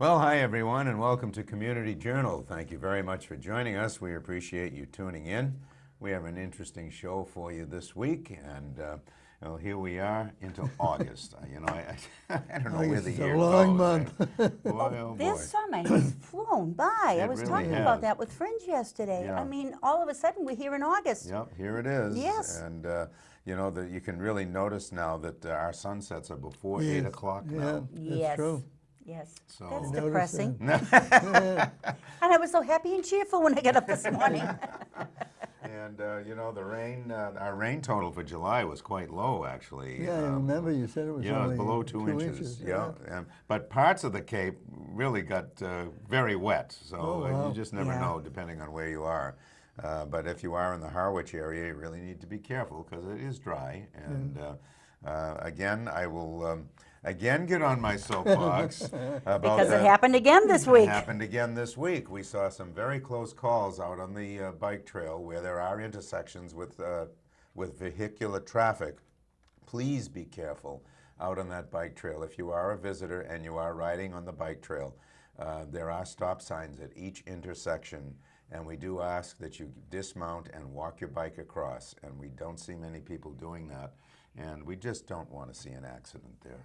Well, hi everyone, and welcome to Community Journal. Thank you very much for joining us. We appreciate you tuning in. We have an interesting show for you this week, and well, here we are into August. I don't know where the year goes. It's a long month. Boy, oh boy. This summer has flown by. I was really talking has. about that with friends yesterday. Yeah. I mean, all of a sudden we're here in August. Yep, here it is. Yes. And you can really notice now that our sunsets are before 8 o'clock now. That's Yes. true. Yes. So- That's Notice depressing. Yeah. And I was so happy and cheerful when I got up this morning. And the rain, our rain total for July was quite low, actually. Yeah, I remember you said it was Yeah, it was only below 2 inches. Yeah, but parts of the Cape really got very wet, so wow. you just never Yeah. know, depending on where you are. But if you are in the Harwich area, you really need to be careful because it is dry. And again, I will again get on my soapbox about Because it happened again this week. It happened again this week. We saw some very close calls out on the bike trail where there are intersections with vehicular traffic. Please be careful out on that bike trail. If you are a visitor and you are riding on the bike trail, there are stop signs at each intersection, and we do ask that you dismount and walk your bike across, and we don't see many people doing that. And we just don't want to see an accident there.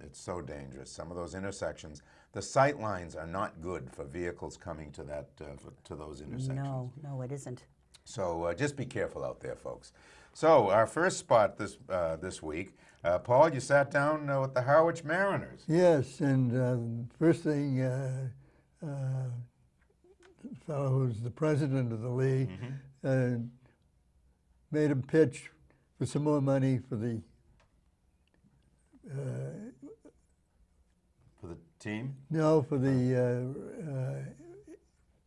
It's so dangerous. Some of those intersections, the sight lines are not good for vehicles coming to to those intersections. No, it isn't. So just be careful out there, folks. So our first spot this week, Paul, you sat down with the Harwich Mariners. Yes, and first thing, the fellow who's the president of the league made him pitch for some more money for the Team? no, for the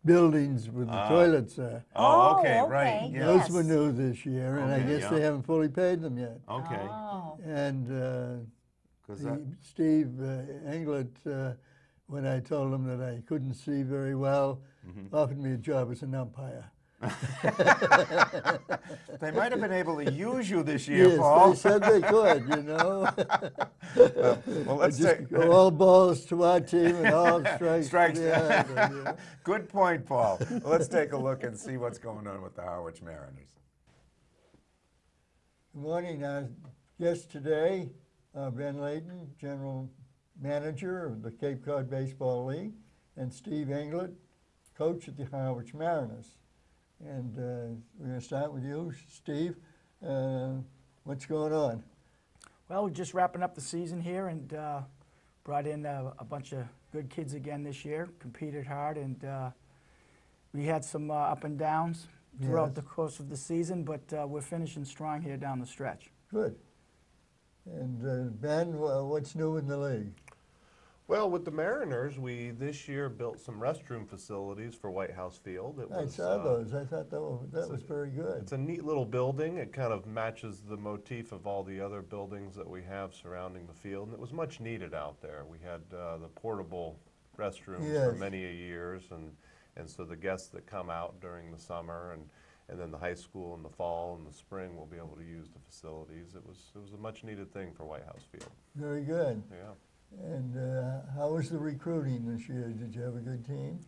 buildings with the toilets. Oh, okay, right. Yeah. Those were new this year, and I Okay, guess they haven't fully paid them yet. Okay. Oh. And 'Cause that- Steve Englert, when I told him that I couldn't see very well, offered me a job as an umpire. They might have been able to use you this year, Yes, Paul. they said they could, you know. Well, let's Just take go all balls to our team and all strikes. strikes. To the other, you know. Good point, Paul. Well, let's take a look and see what's going on with the Harwich Mariners. Good morning. Our guest today, Ben Layton, General Manager of the Cape Cod Baseball League, and Steve Englert, Coach at the Harwich Mariners. And we're going to start with you, Steve. What's going on? Well, we're just wrapping up the season here and brought in a bunch of good kids again this year, competed hard, and we had some up and downs throughout the course of the season, but we're finishing strong here down the stretch. Good. And Ben, what's new in the league? Well, with the Mariners, we this year built some restroom facilities for White House Field. I saw those. I thought that was very good. It's a neat little building. It kind of matches the motif of all the other buildings that we have surrounding the field. And it was much needed out there. We had the portable restrooms for many years, and so the guests that come out during the summer and then the high school in the fall and the spring will be able to use the facilities. It was a much needed thing for White House Field. Very good. Yeah. And how was the recruiting this year? Did you have a good team?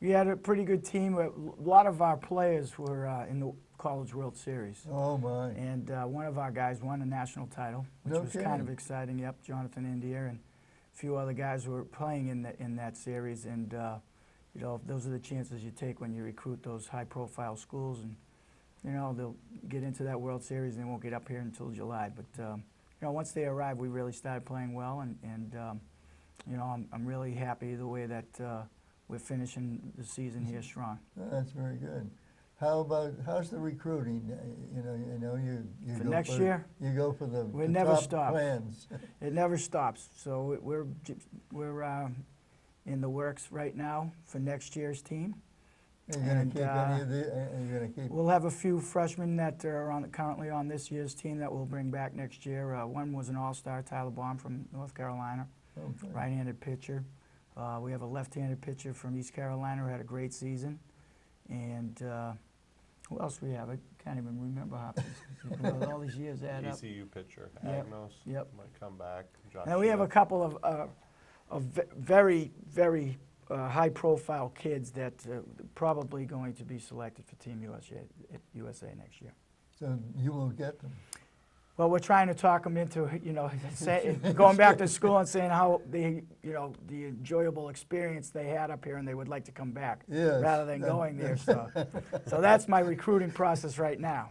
We had a pretty good team. A lot of our players were in the College World Series. Oh, my. And one of our guys won a national title, which was kind of exciting. Yep, Jonathan India and a few other guys were playing in that series. And, you know, those are the chances you take when you recruit those high-profile schools. And, you know, they'll get into that World Series and they won't get up here until July. But, you know, once they arrived, we really started playing well. And you know, I'm really happy the way that we're finishing the season here strong. That's very good. How's the recruiting? You know, you For go next year? You go for the It never top stops. plans. It never stops. So we're in the works right now for next year's team. Are you going to keep any of the? Are you going to keep? We'll have a few freshmen that are currently on this year's team that we'll bring back next year. One was an all-star, Tyler Baum from North Carolina, right-handed pitcher. We have a left-handed pitcher from East Carolina who had a great season. And who else we have? I can't even remember how all these years add up. ECU pitcher, Yep. Agnos Yep. might come back. Josh Now we have a Smith. couple of of very, very high-profile kids that probably going to be selected for Team USA next year. So you will get them. Well, we're trying to talk them into, going back to school and saying how the enjoyable experience they had up here, and they would like to come back rather than going there. So that's my recruiting process right now.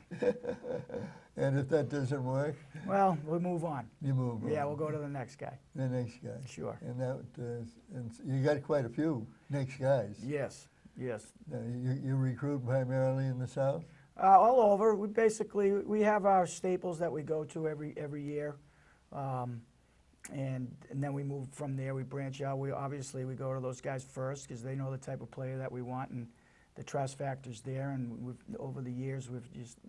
And if that doesn't work? Well, we'll move on. You move on. Yeah, we'll go to the next guy. The next guy. Sure. And and you got quite a few next guys. Yes, yes. You recruit primarily in the South? All over. We have our staples that we go to every year, and then we move from there. We branch out. We go to those guys first because they know the type of player that we want, and the trust factor's there. And over the years we've just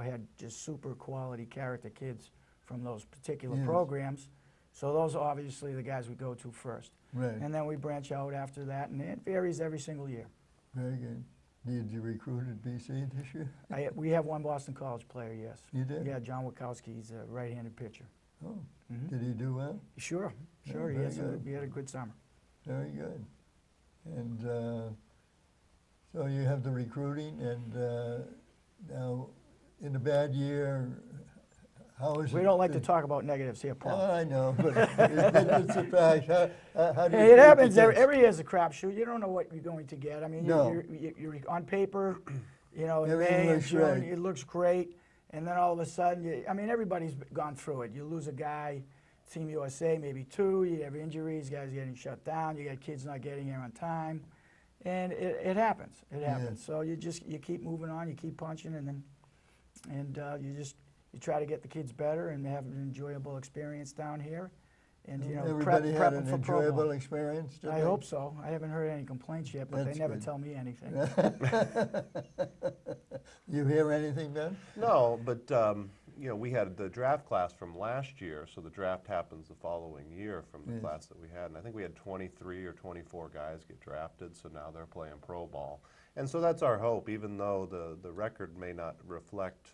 had just super quality character kids from those particular programs. So those are obviously the guys we go to first, right? And then we branch out after that, and it varies every single year. Very good. Did you recruit at BC this year? We have one Boston College player, yes. You did? Yeah, John Wachowski. He's a right-handed pitcher. Oh, did he do well? Sure. He had a good summer. Very good. And so you have the recruiting, and now in a bad year, how is it? We don't like to talk about negatives here, Paul. Oh, I know, but it's a fact. How do you it happens. Every year's a crapshoot. You don't know what you're going to get. I mean, you're on paper, in May and June, it looks great. And then all of a sudden, everybody's gone through it. You lose a guy, Team USA, maybe two. You have injuries, guys getting shut down. You got kids not getting here on time. And it happens. It happens. So you keep moving on, you keep punching, and you try to get the kids better and have an enjoyable experience down here. And everybody had an for enjoyable experience today? I hope so. I haven't heard any complaints yet, but they never tell me anything. You hear anything, Ben? No, but we had the draft class from last year, so the draft happens the following year from the class that we had. And I think we had 23 or 24 guys get drafted, so now they're playing pro ball. And so that's our hope, even though the record may not reflect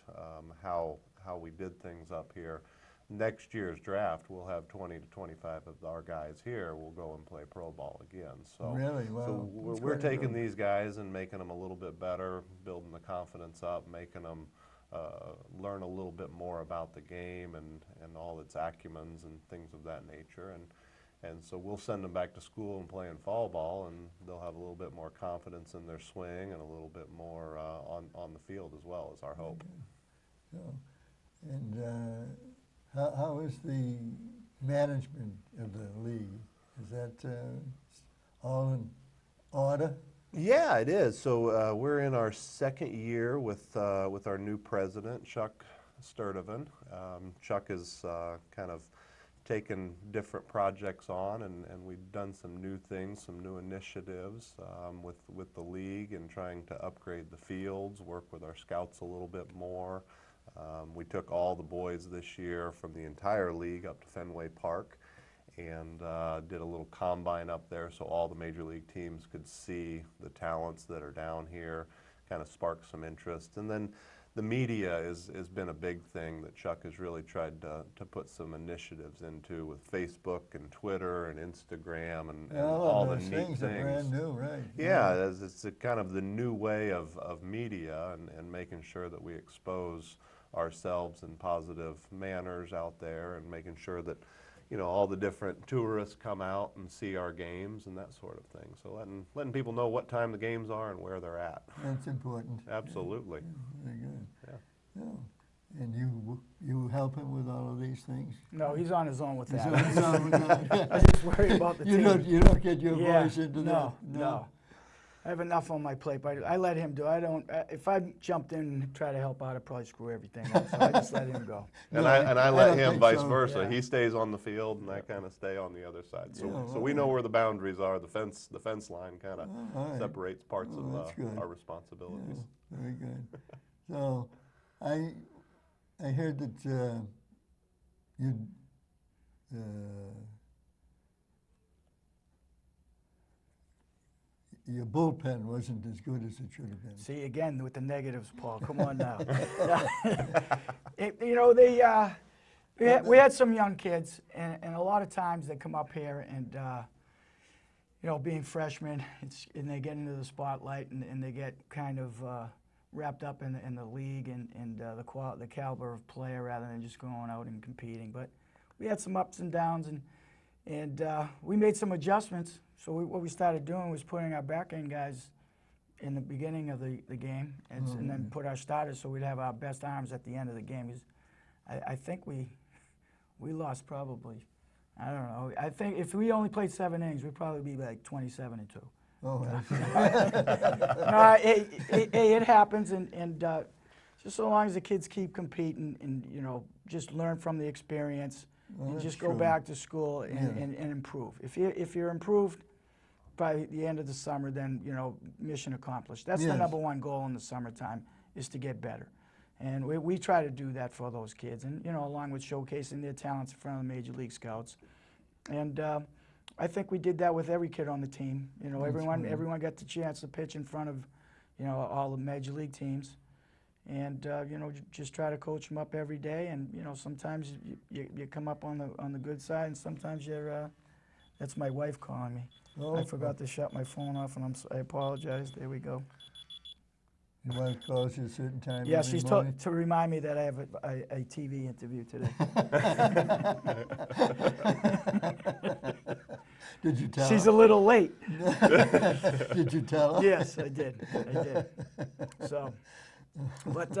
how we did things up here. Next year's draft, we'll have 20 to 25 of our guys here. We'll go and play pro ball again. So, really? Wow. So we're taking these guys and making them a little bit better, building the confidence up, making them learn a little bit more about the game and all its acumens and things of that nature. And so we'll send them back to school and play in fall ball, and they'll have a little bit more confidence in their swing and a little bit more on the field as well, is our hope. So, and how is the management of the league? Is that all in order? Yeah, it is. So we're in our second year with our new president, Chuck Sturdivant. Chuck has kind of taken different projects on, and we've done some new things, some new initiatives with the league, and trying to upgrade the fields, work with our scouts a little bit more. We took all the boys this year from the entire league up to Fenway Park and did a little combine up there so all the major league teams could see the talents that are down here, kind of spark some interest. And then the media has been a big thing that Chuck has really tried to put some initiatives into with Facebook and Twitter and Instagram and all the neat things. Are brand new, right? Yeah, it's a kind of the new way of media and making sure that we expose ourselves in positive manners out there, and making sure that all the different tourists come out and see our games and that sort of thing. So letting people know what time the games are and where they're at. That's important. Absolutely. Yeah, very good. Yeah. Yeah. And you help him with all of these things? No, he's on his own with that. He's on his own with that. I'm just worried about the team. You don't get your voice into that? No. I have enough on my plate, but I let him do it. I don't. If I jumped in and tried to help out, I'd probably screw everything up. So I just let him go. And I let him vice so. versa. Yeah. He stays on the field, and I kind of stay on the other side. So we know where the boundaries are. The fence line kind of separates parts of our responsibilities. Yeah, very good. So I heard that your bullpen wasn't as good as it should have been. See, again, with the negatives, Paul. Come on now. We had some young kids, and a lot of times they come up here and you know, being freshmen, and they get into the spotlight, and they get kind of wrapped up in the league and the caliber of player rather than just going out and competing. But we had some ups and downs, and we made some adjustments. So what we started doing was putting our back end guys in the beginning of the game, and then put our starters so we'd have our best arms at the end of the game. 'Cause I think we lost probably, I don't know. I think if we only played 7 innings, we'd probably be like 27-2. Oh, No, it happens, and just so long as the kids keep competing and, you know, just learn from the experience, well, and that's just go true. back to school and, Yeah. and improve. If you're improved by the end of the summer, then, you know, mission accomplished. That's the Yes. number one goal in the summertime, is to get better. And we try to do that for those kids, and, you know, along with showcasing their talents in front of the Major League Scouts. And I think we did that with every kid on the team. You know, That's right. everyone got the chance to pitch in front of, you know, all the Major League teams. And you know, just try to coach them up every day. And, you know, sometimes you come up on the good side, and sometimes you're. That's my wife calling me. Oh, I forgot to shut my phone off, and I apologize. There we go. Your wife calls you a certain time Yeah, every she's morning? to remind me that I have a TV interview today. Did you tell She's her? a little late. Did you tell her? Yes, I did. So, but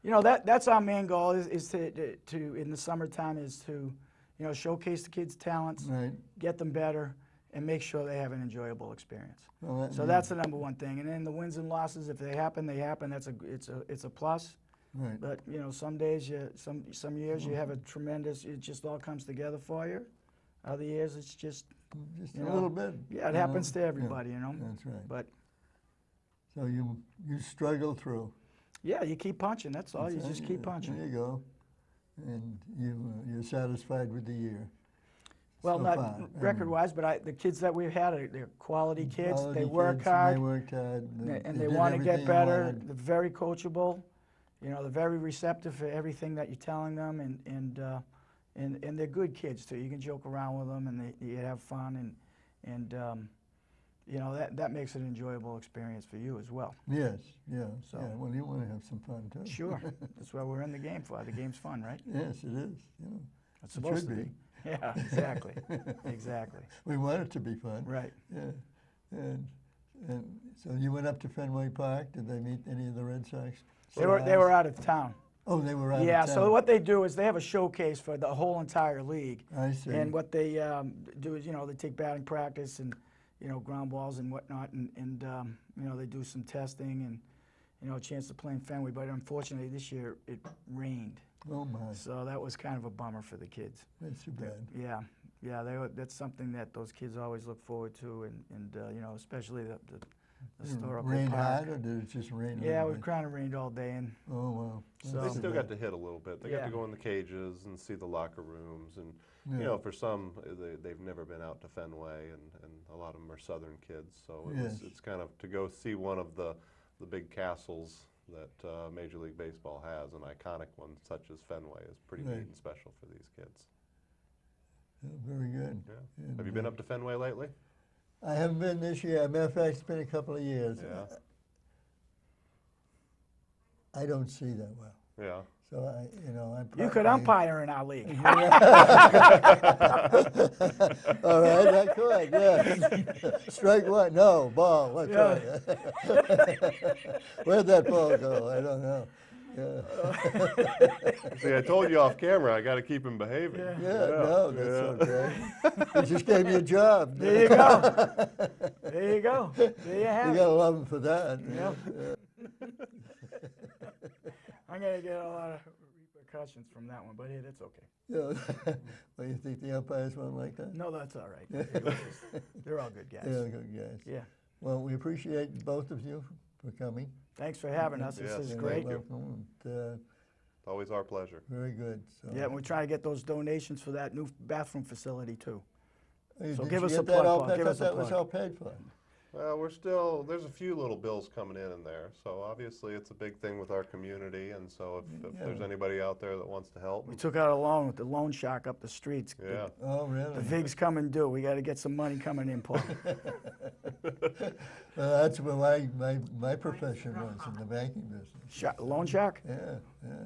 you know, that's our main goal is to in the summertime is to, you know, showcase the kids' talents, Right. get them better, and make sure they have an enjoyable experience. Well, So that's the number one thing. And then the wins and losses, if they happen, they happen. It's a plus. right. But, you know, some days some years you have a tremendous. It just all comes together for you. Other years it's just. Just You a know, little bit. Yeah, it you happens know? to everybody, you know. That's right. But So you struggle through. yeah, you keep punching. That's all. You just keep There punching. you go. And you're satisfied with the year. Well, so not far. record-wise, but the kids that we've had they're quality kids. Quality they work kids, hard, They worked hard. and they did want to everything get you better. wanted. They're very coachable. You know, they're very receptive for everything that you're telling them, and they're good kids too. You can joke around with them, and you have fun, and you know that makes it an enjoyable experience for you as well. Yes, yeah. So- yeah. Well, you want to have some fun too. Sure, that's what we're in the game for. The game's fun, right? Yes, it is. Yeah. It's supposed should to be. Yeah, exactly, exactly. We want it to be fun. Right. Yeah. And so you went up to Fenway Park. Did they meet any of the Red Sox? They were out of town. Oh, they were out Yeah, of town. so what they do is they have a showcase for the whole entire league. I see. And what they do is, you know, they take batting practice and, you know, ground balls and whatnot, and you know, they do some testing and, you know, a chance to play in Fenway. But unfortunately, this year it rained. Oh, my. So that was kind of a bummer for the kids. That's too bad. Yeah, that's something that those kids always look forward to, and you know, especially the historical Rain park. hard, or did it just rain? a Yeah, little it kind of rained all day, and bit? Oh, wow. So- They That's too still bad. got to hit a little bit. They got Yeah. to go in the cages and see the locker rooms, and Yeah. you know, for some, they've never been out to Fenway, and a lot of them are Southern kids. So Yes. it's kind of to go see one of the big castles that Major League Baseball has, an iconic one such as Fenway, is pretty Right. neat and special for these kids. Yeah, very good. Yeah. And, Have you been up to Fenway lately? I haven't been this year. Matter of fact, it's been a couple of years. Yeah. I don't see that well. Yeah. So I'm you could umpire in our league. All right, I could, yeah. Strike one, no, ball, that's right. Where'd that ball go? I don't know. Yeah, See, I told you off camera, I got to keep him behaving. Yeah. no, that's okay. You just gave me a job. There you go. There you go. There you have You it. gotta love him for that. Yep. I'm gonna get a lot of repercussions from that one, but hey, that's okay. Yeah. Well, you think the umpires won't like that? No, that's all right. They're all good guys. Yeah, good guys. Yeah. Well, we appreciate both of you for coming. Thanks for having us. This Yes, is You're great. welcome, and, It's always our pleasure. very good. So. Yeah, and we're trying to get those donations for that new bathroom facility too. Hey, so did give you us get a that plug, all Paul. paid- Give I us thought a that was plug. all paid for. Well, there's a few little bills coming in there, so obviously it's a big thing with our community, and so if there's anybody out there that wants to help. We took out a loan with the loan shark up the streets. Yeah. Oh, really? The VIG's coming due. We got to get some money coming in, Paul. Well, that's what my profession was, in the banking business. Loan shark? Yeah, Yeah.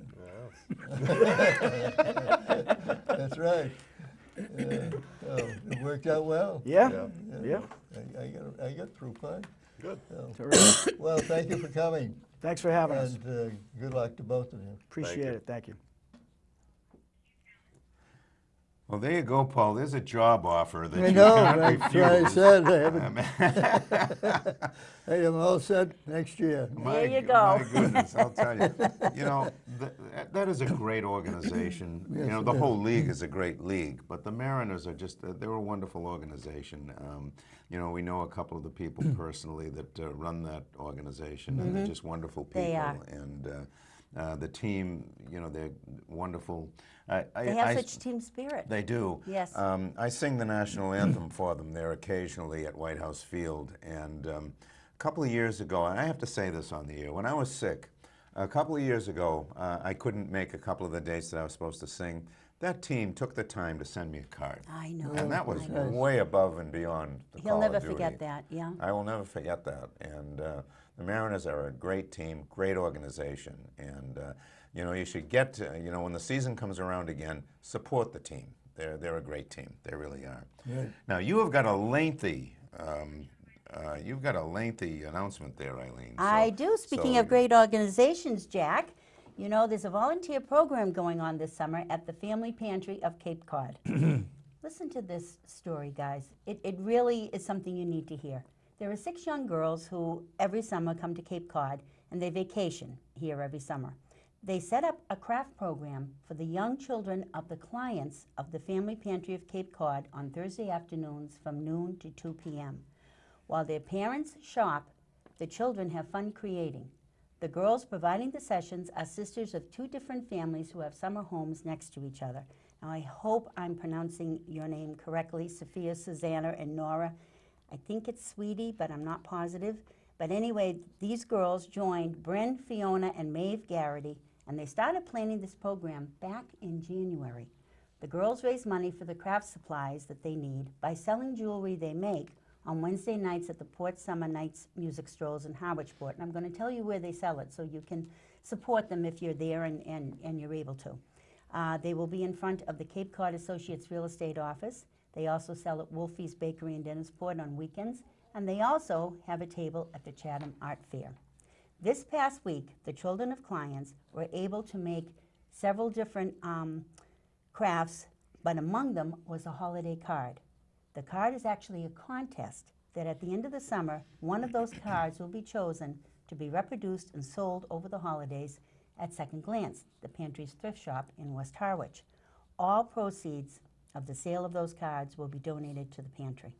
that's right. Yeah. So it worked out well. Yeah. Yeah. I got through fine. Good. So, Terrific. well, thank you for coming, Thanks for having us. and good luck to both of you. Appreciate you. it. Thank you. Well, there you go, Paul. There's a job offer that I you know, can't that's what I refuse. said. I am all set next year. There you go. My goodness, I'll tell you. You know, that is a great organization. Yes, You know, it the is. whole league is a great league, but the Mariners are just, they're a wonderful organization. You know, we know a couple of the people personally that run that organization, and they're just wonderful people. They are. And the team, you know, they're wonderful. They have such team spirit. They do. Yes. I sing the national anthem for them there occasionally at White House Field. And a couple of years ago, and I have to say this on the air, when I was sick, a couple of years ago, I couldn't make a couple of the dates that I was supposed to sing. That team took the time to send me a card. I know. And that was I know. way above and beyond the He'll call never of duty. forget that, yeah. I will never forget that. And the Mariners are a great team, great organization. And, you know, you should get to, you know, when the season comes around again, support the team. They're a great team. They really are. Right. Now, you have got a lengthy, announcement there, Eileen. I do. Speaking of great organizations, Jack, you know, there's a volunteer program going on this summer at the Family Pantry of Cape Cod. Listen to this story, guys. It really is something you need to hear. There are 6 young girls who every summer come to Cape Cod, and they vacation here every summer. They set up a craft program for the young children of the clients of the Family Pantry of Cape Cod on Thursday afternoons from noon to 2 p.m. While their parents shop, the children have fun creating. The girls providing the sessions are sisters of 2 different families who have summer homes next to each other. Now, I hope I'm pronouncing your name correctly, Sophia, Susanna, and Nora. I think it's Sweetie, but I'm not positive. But anyway, these girls joined Bryn, Fiona, and Maeve Garrity, and they started planning this program back in January. The girls raise money for the craft supplies that they need by selling jewelry they make on Wednesday nights at the Port Summer Nights Music Strolls in Harwich Port. And I'm going to tell you where they sell it so you can support them if you're there and you're able to. They will be in front of the Cape Cod Associates Real Estate Office. They also sell at Wolfie's Bakery in Dennisport on weekends. And they also have a table at the Chatham Art Fair. This past week, the children of clients were able to make several different crafts, but among them was a holiday card. The card is actually a contest that at the end of the summer, one of those cards will be chosen to be reproduced and sold over the holidays at Second Glance, the pantry's thrift shop in West Harwich. All proceeds of the sale of those cards will be donated to the pantry.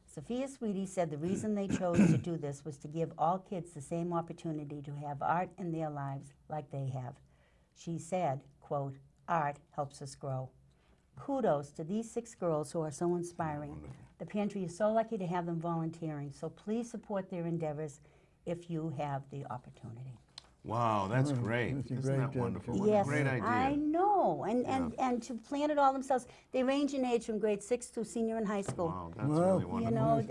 Sophia Sweetie said the reason they chose to do this was to give all kids the same opportunity to have art in their lives like they have. She said, quote, "Art helps us grow." Kudos to these 6 girls who are so inspiring. The pantry is so lucky to have them volunteering, so please support their endeavors if you have the opportunity. Wow, that's great. that's a Isn't that great, wonderful? What Yes, a great idea. I know, and to plan it all themselves. They range in age from grade 6 to senior in high school. Wow, that's Wow. really You wonderful. know,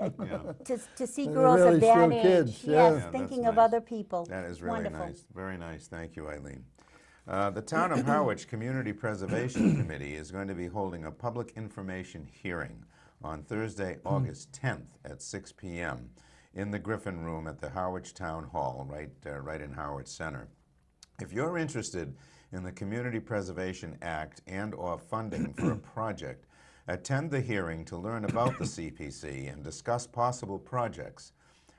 Yeah. to see They're girls really of that still age, kids, yeah. yes, Yeah, thinking that's of nice. other people. That is really Wonderful. nice. Very nice. Thank you, Eileen. The Town of Harwich Community Preservation Committee is going to be holding a public information hearing on Thursday, August 10th at 6 p.m. in the Griffin Room at the Harwich Town Hall, right in Harwich Center. If you're interested in the Community Preservation Act and/or funding for a project, attend the hearing to learn about the CPC and discuss possible projects.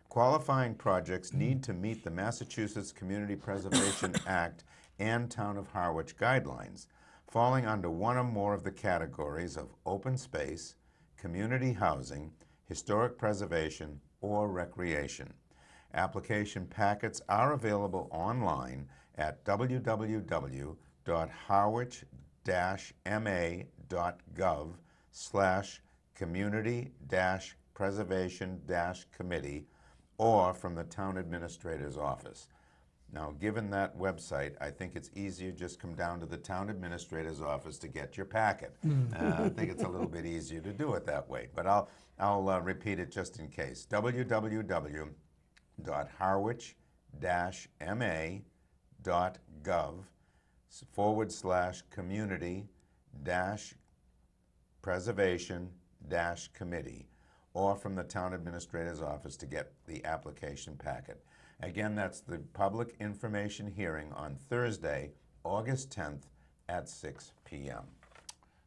Qualifying projects need to meet the Massachusetts Community Preservation Act and Town of Harwich guidelines, falling under one or more of the categories of open space, community housing, historic preservation, or recreation. Application packets are available online at www.harwich-ma.gov/community-preservation-committee or from the town administrator's office. Now, given that website, I think it's easier just come down to the town administrator's office to get your packet. I think it's a little bit easier to do it that way, but I'll repeat it just in case. www.harwich-ma.gov/community-preservation-committee, or from the town administrator's office to get the application packet. Again, that's the public information hearing on Thursday, August 10th at 6 p.m.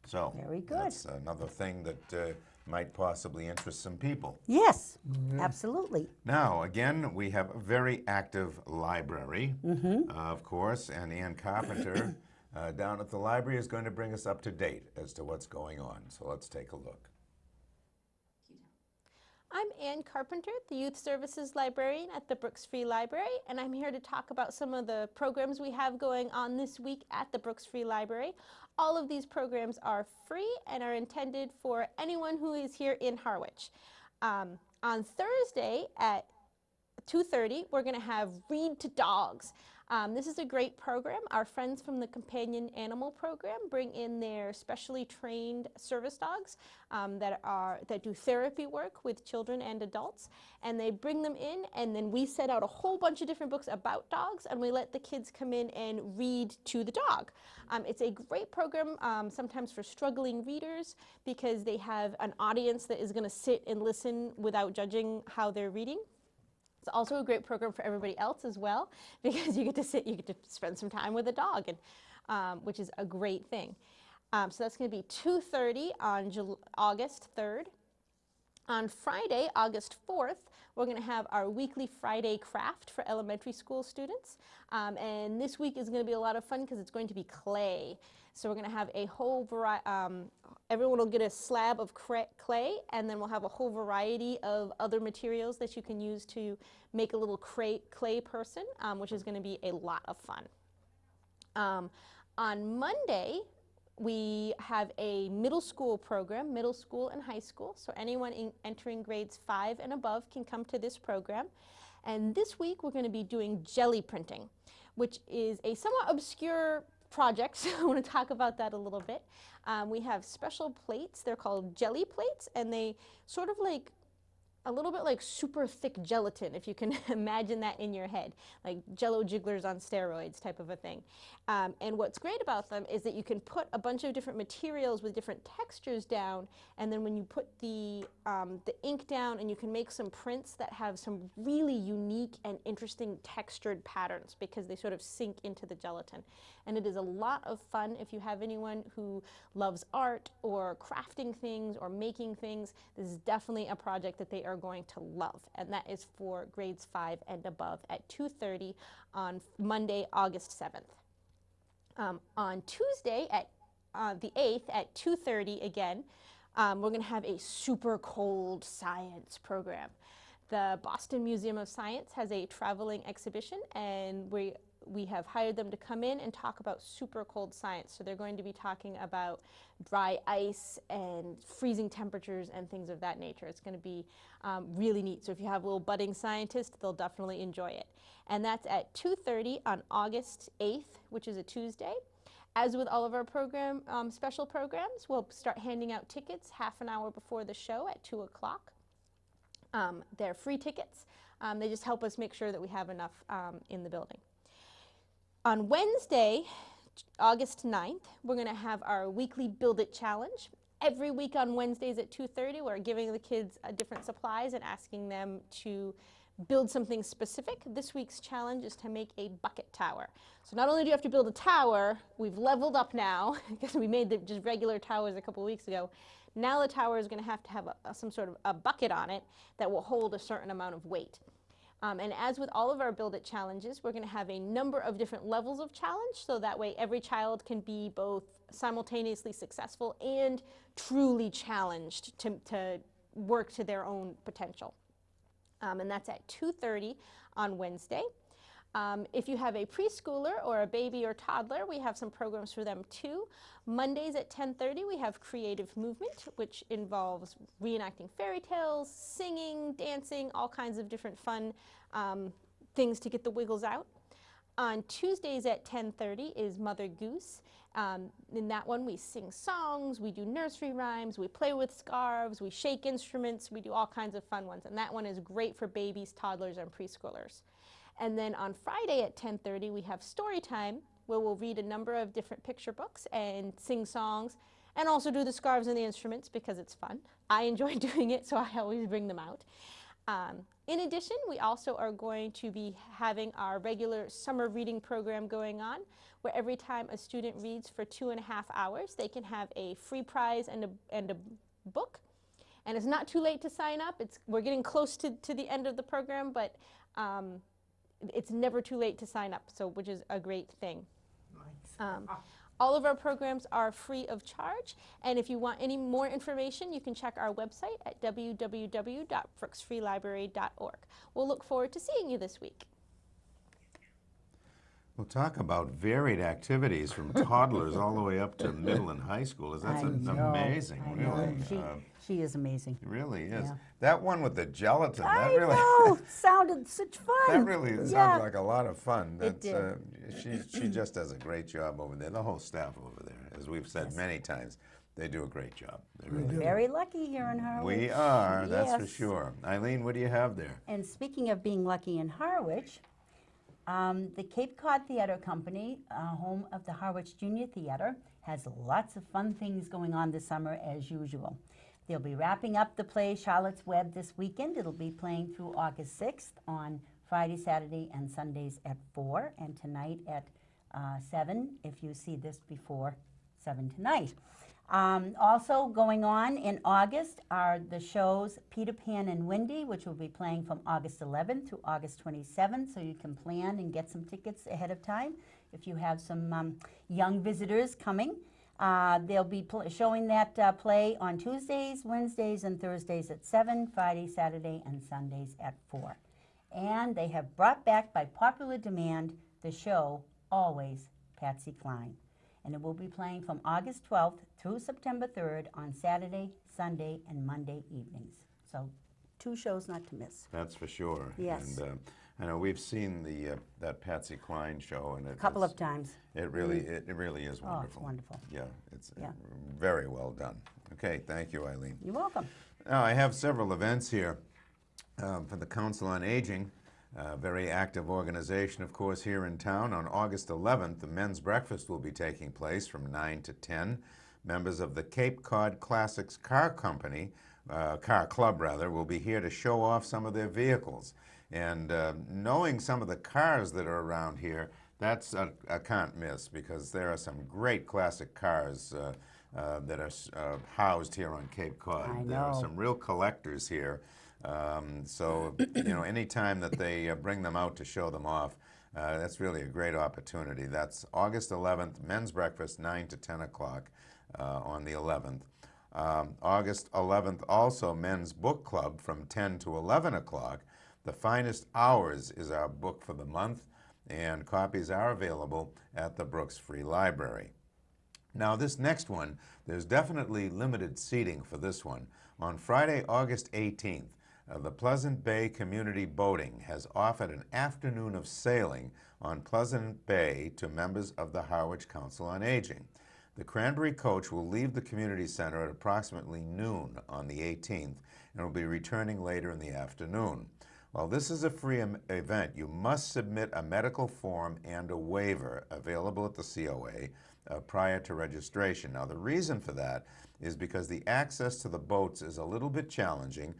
So Very good. that's another thing that might possibly interest some people. Yes, absolutely. Now, again, we have a very active library, of course, and Ann Carpenter down at the library is going to bring us up to date as to what's going on. So let's take a look. I'm Ann Carpenter, the Youth Services Librarian at the Brooks Free Library, and I'm here to talk about some of the programs we have going on this week at the Brooks Free Library. All of these programs are free and are intended for anyone who is here in Harwich. On Thursday at 2:30, we're going to have Read to Dogs. This is a great program. Our friends from the Companion Animal Program bring in their specially trained service dogs that do therapy work with children and adults, and they bring them in, and then we set out a whole bunch of different books about dogs, and we let the kids come in and read to the dog. It's a great program sometimes for struggling readers because they have an audience that is going to sit and listen without judging how they're reading. It's also a great program for everybody else as well, because you get to spend some time with a dog, and which is a great thing. So that's going to be 2:30 on August 3rd. On Friday, August 4th, we're going to have our weekly Friday craft for elementary school students. And this week is going to be a lot of fun because it's going to be clay. So we're going to have a whole variety, everyone will get a slab of clay, and then we'll have a whole variety of other materials that you can use to make a little clay person, which is going to be a lot of fun. On Monday, we have a middle school program, middle school and high school. So anyone entering grades 5 and above can come to this program. And this week we're going to be doing jelly printing, which is a somewhat obscure project, so I want to talk about that a little bit. We have special plates. They're called jelly plates, and they sort of like a little bit like super thick gelatin, if you can imagine that in your head, like Jello jigglers on steroids type of a thing. And what's great about them is that you can put a bunch of different materials with different textures down, and then when you put the ink down, and you can make some prints that have some really unique and interesting textured patterns because they sort of sink into the gelatin. And it is a lot of fun if you have anyone who loves art or crafting things or making things. This is definitely a project that they are going to love, and that is for grades 5 and above at 2:30 on Monday, August 7th. On Tuesday, at the 8th at 2:30 again, we're going to have a super cold science program. The Boston Museum of Science has a traveling exhibition, and we have hired them to come in and talk about super cold science. So they're going to be talking about dry ice and freezing temperatures and things of that nature. It's going to be really neat. So if you have little budding scientists, they'll definitely enjoy it. And that's at 2:30 on August 8th, which is a Tuesday. As with all of our special programs, we'll start handing out tickets half an hour before the show at 2 o'clock. They're free tickets. They just help us make sure that we have enough in the building. On Wednesday, August 9th, we're going to have our weekly Build It Challenge. Every week on Wednesdays at 2:30, we're giving the kids different supplies and asking them to build something specific. This week's challenge is to make a bucket tower. So not only do you have to build a tower, we've leveled up now, because we made just regular towers a couple weeks ago. Now the tower is going to have some sort of a bucket on it that will hold a certain amount of weight. And as with all of our Build It challenges, we're going to have a number of different levels of challenge, so that way every child can be both simultaneously successful and truly challenged to work to their own potential. And that's at 2:30 on Wednesday. If you have a preschooler or a baby or toddler, we have some programs for them too. Mondays at 10:30 we have Creative Movement, which involves reenacting fairy tales, singing, dancing, all kinds of different fun things to get the wiggles out. On Tuesdays at 10:30 is Mother Goose. In that one we sing songs, we do nursery rhymes, we play with scarves, we shake instruments, we do all kinds of fun ones. And that one is great for babies, toddlers, and preschoolers. And then on Friday at 10:30 we have Story Time, where we'll read a number of different picture books and sing songs and also do the scarves and the instruments because it's fun. I enjoy doing it, so I always bring them out. In addition, we also are going to be having our regular summer reading program going on, where every time a student reads for 2.5 hours, they can have a free prize and a book. And it's not too late to sign up. We're getting close to the end of the program, but it's never too late to sign up, which is a great thing. Nice. All of our programs are free of charge, and if you want any more information, you can check our website at www.brooksfreelibrary.org. We'll look forward to seeing you this week. We'll talk about varied activities from toddlers all the way up to middle and high schoolers. That's amazing, really. She is amazing. It really is. Yeah. That one with the gelatin, I know, sounded such fun. that really sounds like a lot of fun. It did. She just does a great job over there. The whole staff over there, as we've said many times, they do a great job. They really do. Very lucky here in Harwich. We are, that's for Yes. sure. Eileen, what do you have there? And speaking of being lucky in Harwich, the Cape Cod Theatre Company, home of the Harwich Junior Theatre, has lots of fun things going on this summer as usual. They'll be wrapping up the play Charlotte's Web this weekend. It'll be playing through August 6th on Friday, Saturday, and Sundays at 4, and tonight at 7, if you see this before 7 tonight. Also going on in August are the shows Peter Pan and Wendy, which will be playing from August 11th through August 27th, so you can plan and get some tickets ahead of time if you have some young visitors coming. They'll be showing that play on Tuesdays, Wednesdays, and Thursdays at 7, Friday, Saturday, and Sundays at 4. And they have brought back by popular demand the show Always Patsy Cline. And it will be playing from August 12th through September 3rd on Saturday, Sunday, and Monday evenings. So 2 shows not to miss. That's for sure. Yes. And I know we've seen that Patsy Cline show, and A couple of times. It really is wonderful. Oh, it's wonderful. Yeah, it's very well done. Okay, thank you, Eileen. You're welcome. Now, I have several events here for the Council on Aging. Very active organization, of course, here in town. On August 11th, the men's breakfast will be taking place from 9 to 10. Members of the Cape Cod Classics Car Company, Car Club rather, will be here to show off some of their vehicles. And knowing some of the cars that are around here, that's a can't miss, because there are some great classic cars that are housed here on Cape Cod. I know. There are some real collectors here. So, anytime that they bring them out to show them off, that's really a great opportunity. That's August 11th, men's breakfast, 9 to 10 o'clock on the 11th. August 11th, also men's book club from 10 to 11 o'clock. The Finest Hours is our book for the month, and copies are available at the Brooks Free Library. Now, this next one, there's definitely limited seating for this one. On Friday, August 18th, the Pleasant Bay Community Boating has offered an afternoon of sailing on Pleasant Bay to members of the Harwich Council on Aging. The Cranberry coach will leave the community center at approximately noon on the 18th and will be returning later in the afternoon. While this is a free event, you must submit a medical form and a waiver available at the COA prior to registration. Now, the reason for that is because the access to the boats is a little bit challenging.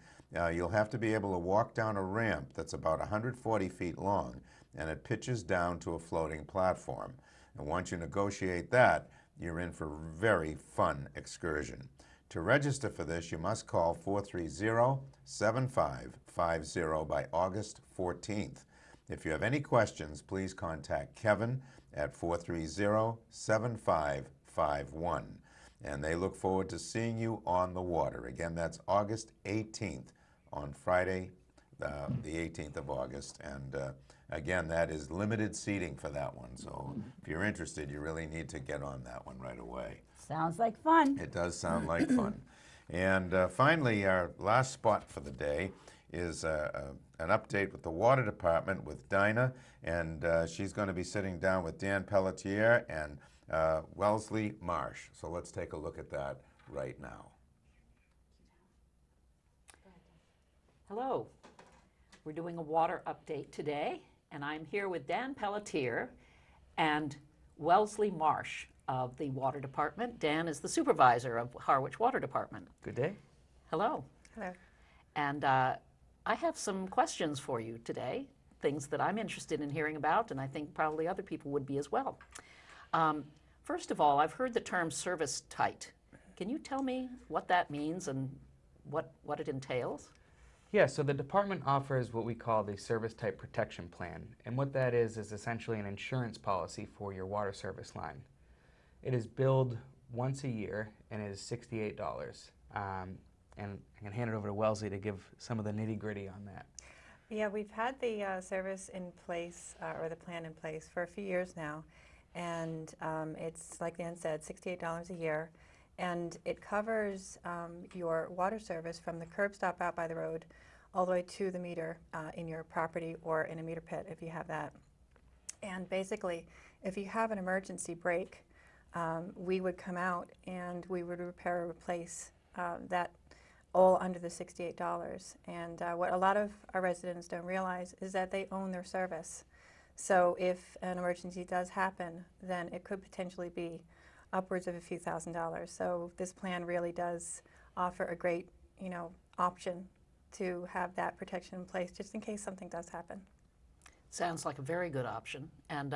You'll have to be able to walk down a ramp that's about 140 feet long, and it pitches down to a floating platform. And once you negotiate that, you're in for a very fun excursion. To register for this, you must call 430-7550 by August 14th. If you have any questions, please contact Kevin at 430-7551. And they look forward to seeing you on the water. Again, that's August 18th on Friday, the 18th of August. And Again, that is limited seating for that one, so if you're interested, you really need to get on that one right away. Sounds like fun. It does sound like fun. And finally, our last spot for the day is an update with the water department with Dinah, and she's going to be sitting down with Dan Pelletier and Wellesley Marsh. So let's take a look at that right now. Hello. We're doing a water update today, and I'm here with Dan Pelletier and Wellesley Marsh of the Water Department. Dan is the supervisor of Harwich Water Department. Good day. Hello. Hello. And I have some questions for you today, things that I'm interested in hearing about, and I think probably other people would be as well. First of all, I've heard the term service tight. Can you tell me what that means and what it entails? Yeah, so the department offers what we call the Service Type Protection Plan, and what that is essentially an insurance policy for your water service line. It is billed once a year and it is $68. And I can hand it over to Wellesley to give some of the nitty-gritty on that. Yeah, we've had the service in place, or the plan in place, for a few years now, and it's, like Dan said, $68 a year, and it covers your water service from the curb stop out by the road all the way to the meter in your property or in a meter pit if you have that. And basically, if you have an emergency break, we would come out and we would repair or replace that all under the $68. And what a lot of our residents don't realize is that they own their service. So if an emergency does happen, then it could potentially be upwards of a few $1,000s. So this plan really does offer a great, option to have that protection in place just in case something does happen. Sounds like a very good option. And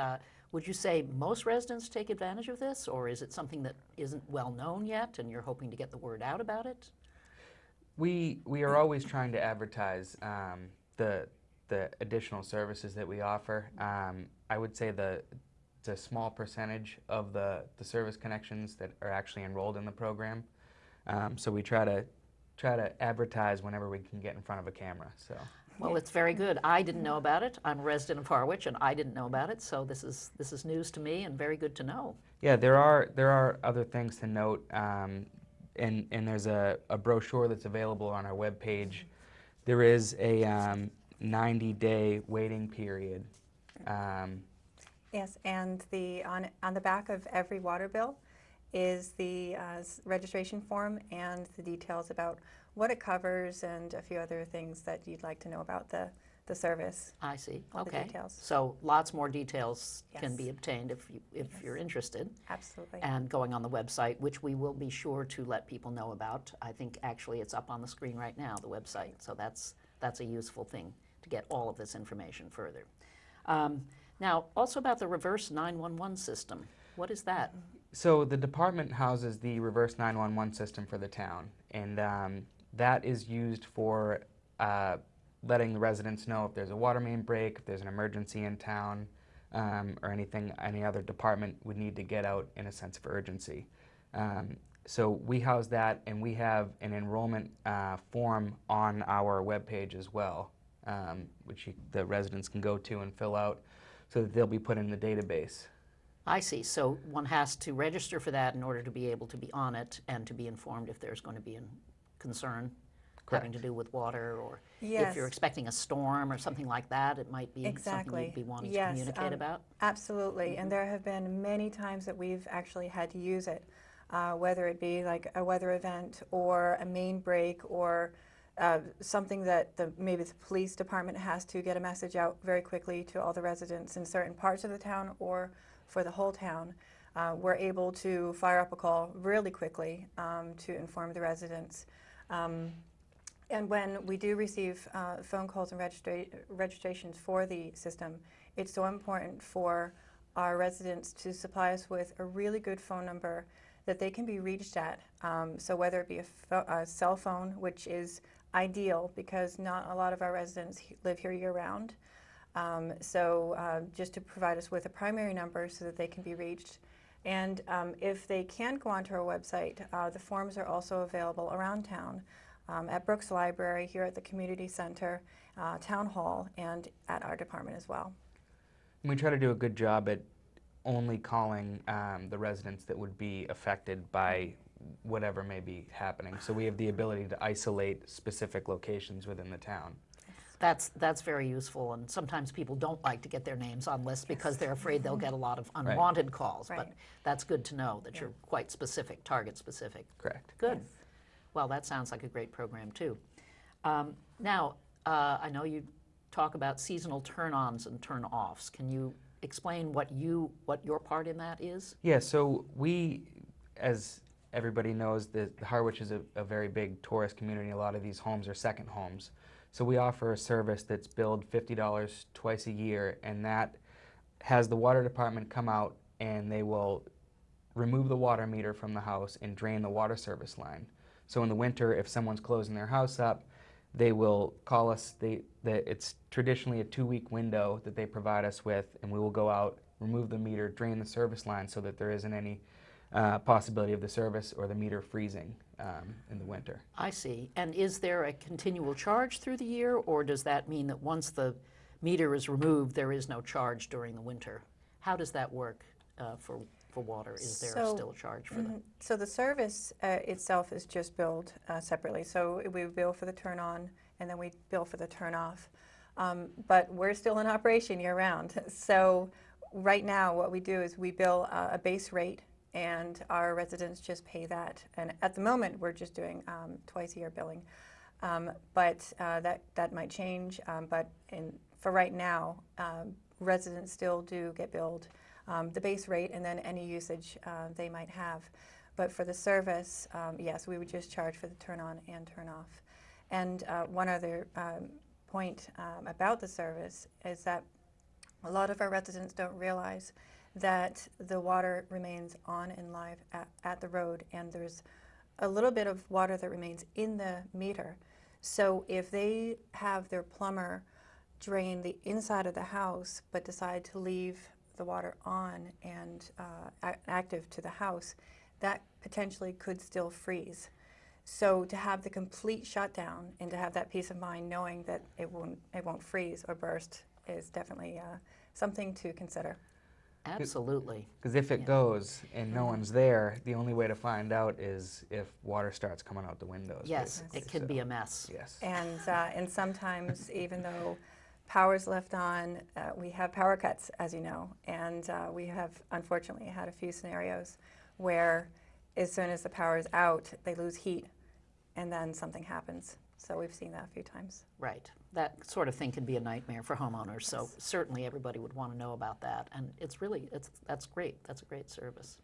would you say most residents take advantage of this, or is it something that isn't well known yet and you're hoping to get the word out about it? We are always trying to advertise the additional services that we offer. I would say it's a small percentage of the service connections that are actually enrolled in the program. So we try to advertise whenever we can get in front of a camera. So. Well, it's very good. I didn't know about it. I'm a resident of Harwich, and I didn't know about it, so this is news to me and very good to know. Yeah, there are other things to note, and there's a brochure that's available on our webpage. There is a 90-day waiting period. Yes, and on the back of every water bill is the registration form and the details about what it covers and a few other things that you'd like to know about the service. I see. All the Okay. details. So lots more details can Yes. be obtained if you're interested. Absolutely. And going on the website, which we will be sure to let people know about. I think actually it's up on the screen right now, the website. So that's a useful thing to get all of this information further. Now, also about the reverse 911 system. What is that? So the department houses the reverse 911 system for the town, and that is used for letting the residents know if there's a water main break, if there's an emergency in town, or anything any other department would need to get out in a sense of urgency. So we house that, and we have an enrollment form on our webpage as well, which the residents can go to and fill out so that they'll be put in the database. I see. So one has to register for that in order to be able to be on it and to be informed if there's going to be a concern having to do with water, or if you're expecting a storm or something like that, it might be something you'd be wanting to communicate about. Absolutely, and there have been many times that we've actually had to use it, whether it be like a weather event or a main break or something that maybe the police department has to get a message out very quickly to all the residents in certain parts of the town or for the whole town. We're able to fire up a call really quickly to inform the residents. And when we do receive phone calls and registrations for the system, it's so important for our residents to supply us with a really good phone number that they can be reached at. So whether it be a cell phone, which is ideal because not a lot of our residents live here year-round. So just to provide us with a primary number so that they can be reached. And if they can't go onto our website, the forms are also available around town. At Brooks Library, here at the Community Center, Town Hall, and at our department as well. And we try to do a good job at only calling the residents that would be affected by whatever may be happening. So we have the ability to isolate specific locations within the town. That's very useful, and sometimes people don't like to get their names on lists because they're afraid they'll get a lot of unwanted calls, but Right. that's good to know that you're quite specific, target specific. Correct. Good. Yes. Well, that sounds like a great program too. Now, I know you talk about seasonal turn-ons and turn-offs. Can you explain what your part in that is? Yeah, so we, as everybody knows, the Harwich is a very big tourist community. A lot of these homes are second homes. So we offer a service that's billed $50 twice a year, and that has the water department come out and they will remove the water meter from the house and drain the water service line. So in the winter, if someone's closing their house up, they will call us. It's traditionally a 2-week window that they provide us with, and we will go out, remove the meter, drain the service line so that there isn't any possibility of the service or the meter freezing in the winter. I see. And is there a continual charge through the year, or does that mean that once the meter is removed, there is no charge during the winter? How does that work for water? Is there still a charge for that? So the service itself is just billed separately. So we bill for the turn on, and then we bill for the turn off. But we're still in operation year round. So right now what we do is we bill a base rate, and our residents just pay that. And at the moment we're just doing twice a year billing. But that might change. But for right now, residents still do get billed the base rate and then any usage they might have. But for the service, yes, we would just charge for the turn on and turn off. And one other point about the service is that a lot of our residents don't realize that the water remains on and live at the road, and there's a little bit of water that remains in the meter. So if they have their plumber drain the inside of the house but decide to leave the water on and active to the house, that potentially could still freeze. So to have the complete shutdown and to have that peace of mind knowing that it won't freeze or burst is definitely something to consider. Absolutely. Because if it goes and no one's there, the only way to find out is if water starts coming out the windows. Yes, basically. it can be a mess. Yes. And sometimes even though power's left on, we have power cuts, as you know, and we have unfortunately had a few scenarios where as soon as the power is out, they lose heat and then something happens. So we've seen that a few times. Right. That sort of thing can be a nightmare for homeowners, so certainly everybody would want to know about that. And that's great. That's a great service.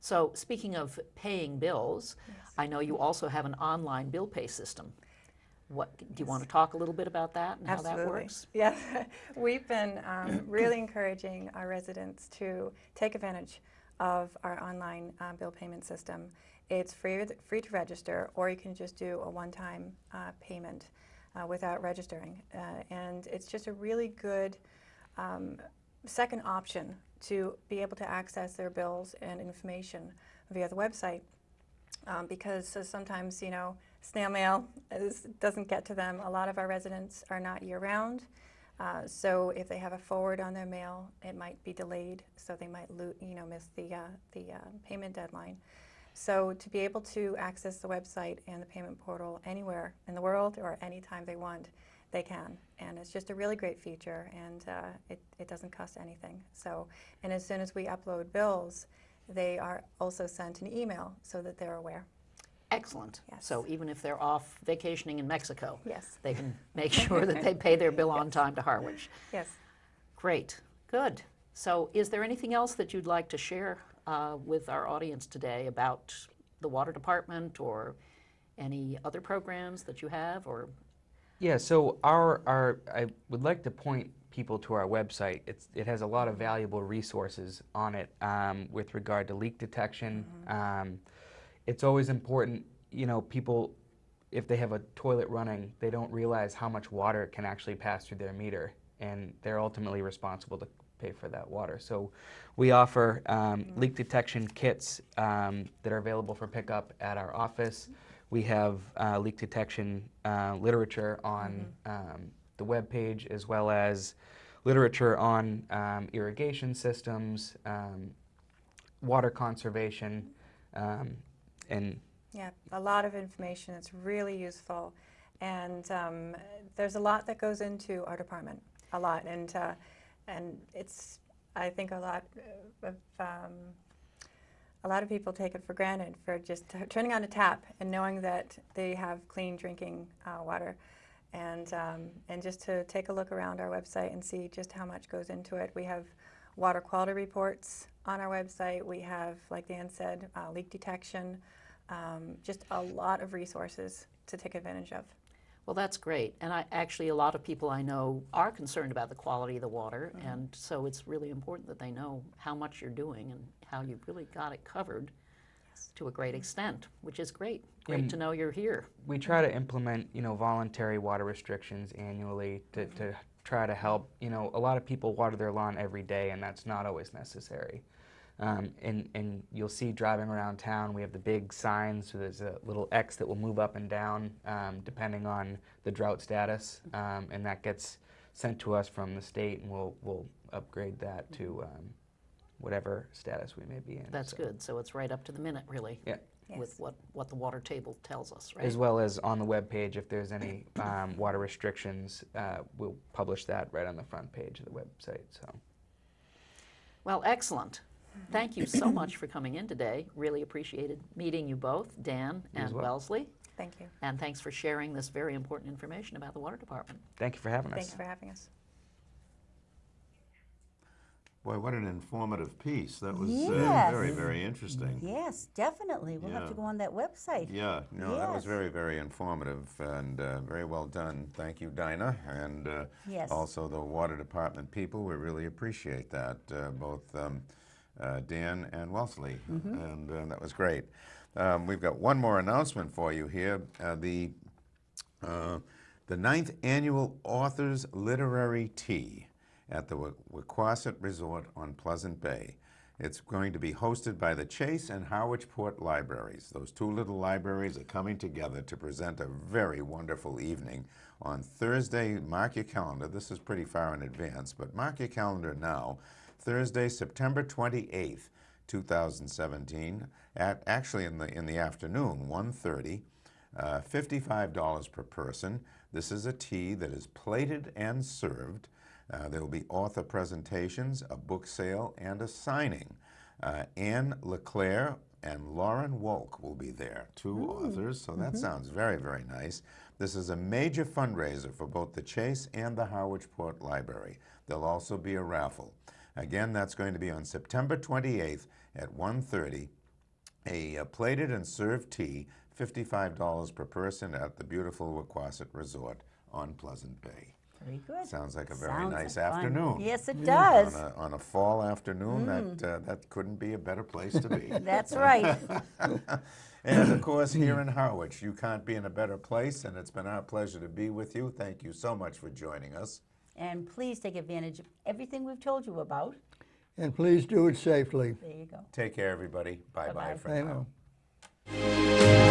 So speaking of paying bills, I know you also have an online bill pay system. Do you want to talk a little bit about that and how that works? Yes, we've been really encouraging our residents to take advantage of our online bill payment system. It's free to register, or you can just do a one-time payment without registering. And it's just a really good second option to be able to access their bills and information via the website. Because sometimes, you know, snail mail doesn't get to them. A lot of our residents are not year-round, so if they have a forward on their mail, it might be delayed, so they might miss the payment deadline. So to be able to access the website and the payment portal anywhere in the world or anytime they want, they can. And it's just a really great feature, and it doesn't cost anything. So, and as soon as we upload bills, they are also sent an email so that they're aware. Excellent. Yes. So even if they're off vacationing in Mexico, Yes. they can make sure that they pay their bill on time to Harwich. Yes. Great. Good. So is there anything else that you'd like to share with our audience today about the water department or any other programs that you have? Or Yeah, so I would like to point people to our website. It has a lot of valuable resources on it with regard to leak detection. It's always important, you know, people, if they have a toilet running, they don't realize how much water can actually pass through their meter, and they're ultimately responsible to pay for that water. So we offer leak detection kits that are available for pickup at our office. We have leak detection literature on the web page, as well as literature on irrigation systems, water conservation, and Yeah, a lot of information. It's really useful, and there's a lot that goes into our department. A lot, and it's, I think, a lot of people take it for granted, for just turning on a tap and knowing that they have clean drinking water, and just to take a look around our website and see just how much goes into it. We have water quality reports on our website. We have, like Dan said, leak detection, just a lot of resources to take advantage of. Well, that's great. And actually, a lot of people I know are concerned about the quality of the water, and so it's really important that they know how much you're doing and how you've really got it covered to a great extent, which is great. Great to know you're here. we try to implement, voluntary water restrictions annually to try to help. A lot of people water their lawn every day, and that's not always necessary. And you'll see driving around town, we have the big signs, so there's a little X that will move up and down depending on the drought status, and that gets sent to us from the state, and we'll upgrade that to whatever status we may be in. That's good. So it's right up to the minute, really, Yeah. with what the water table tells us, right? As well as on the web page, if there's any water restrictions, we'll publish that right on the front page of the website. So. Well, excellent. Thank you so much for coming in today. Really appreciated meeting you both, Dan and Wellesley. Thank you. And thanks for sharing this very important information about the water department. Thank you for having us. Thank you for having us. Boy, what an informative piece. That was Yes. very, very interesting. Yes, definitely. We'll have to Yeah. go on that website. Yeah, no, that was Yes. very, very informative and very well done. Thank you, Dinah, and Yes. also the water department people. We really appreciate that, both Dan and Wellesley, and that was great. We've got one more announcement for you here. The 9th Annual Authors Literary Tea at the Wequassett Resort on Pleasant Bay. It's going to be hosted by the Chase and Harwich Port Libraries. Those two little libraries are coming together to present a very wonderful evening on Thursday. Mark your calendar. This is pretty far in advance, but mark your calendar now. Thursday, September 28th, 2017, actually in the afternoon, 1:30, $55 per person. This is a tea that is plated and served. There will be author presentations, a book sale, and a signing. Anne LeClaire and Lauren Wolk will be there, two authors, so that sounds very, very nice. This is a major fundraiser for both the Chase and the Harwich Port Library. There'll also be a raffle. Again, that's going to be on September 28th at 1:30. A plated and served tea, $55 per person at the beautiful Wequassett Resort on Pleasant Bay. Very good. Sounds like a very Sounds nice like fun. afternoon. Yes, it does. On a fall afternoon, that couldn't be a better place to be. That's right. And of course, here in Harwich, you can't be in a better place, and it's been our pleasure to be with you. Thank you so much for joining us. And please take advantage of everything we've told you about. And please do it safely. There you go. Take care, everybody. Bye-bye Bye-bye. for Bye now. now.